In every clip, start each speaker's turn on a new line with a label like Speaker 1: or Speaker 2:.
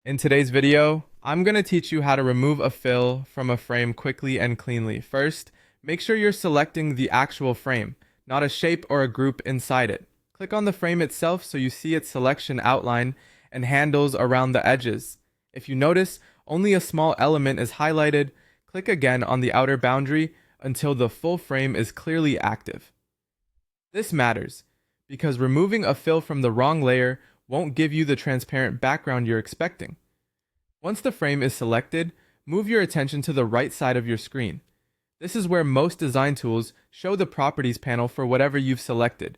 Speaker 1: In today's video, I'm going to teach you how to remove a fill from a frame quickly and cleanly. First, make sure you're selecting the actual frame, not a shape or a group inside it. Click on the frame itself so you see its selection outline and handles around the edges. If you notice only a small element is highlighted, click again on the outer boundary until the full frame is clearly active. This matters because removing a fill from the wrong layer won't give you the transparent background you're expecting. Once the frame is selected, move your attention to the right side of your screen. This is where most design tools show the properties panel for whatever you've selected.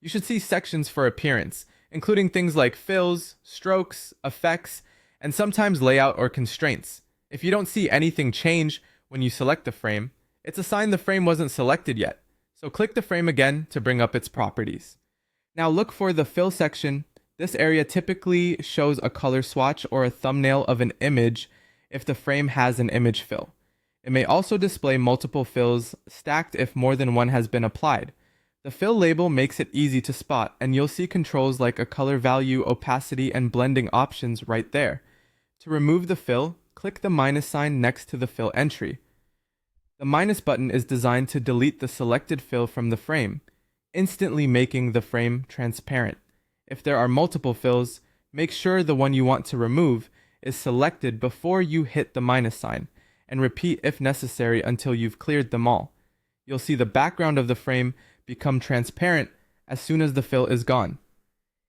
Speaker 1: You should see sections for appearance, including things like fills, strokes, effects, and sometimes layout or constraints. If you don't see anything change when you select the frame, it's a sign the frame wasn't selected yet. So click the frame again to bring up its properties. Now look for the fill section. This area typically shows a color swatch or a thumbnail of an image if the frame has an image fill. It may also display multiple fills stacked if more than one has been applied. The fill label makes it easy to spot, and you'll see controls like a color value, opacity, and blending options right there. To remove the fill, click the minus sign next to the fill entry. The minus button is designed to delete the selected fill from the frame, instantly making the frame transparent. If there are multiple fills, make sure the one you want to remove is selected before you hit the minus sign, and repeat if necessary until you've cleared them all. You'll see the background of the frame become transparent as soon as the fill is gone.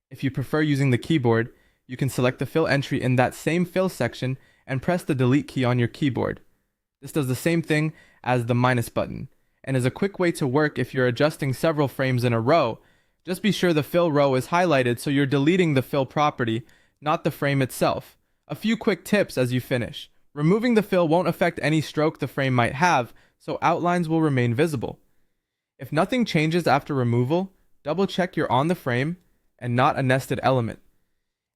Speaker 1: If you prefer using the keyboard, you can select the fill entry in that same fill section and press the delete key on your keyboard. This does the same thing as the minus button, and is a quick way to work if you're adjusting several frames in a row. Just be sure the fill row is highlighted so you're deleting the fill property, not the frame itself. A few quick tips as you finish. Removing the fill won't affect any stroke the frame might have, so outlines will remain visible. If nothing changes after removal, double check you're on the frame and not a nested element.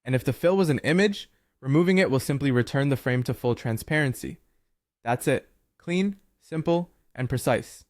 Speaker 1: And if the fill was an image, removing it will simply return the frame to full transparency. That's it. Clean, simple, and precise.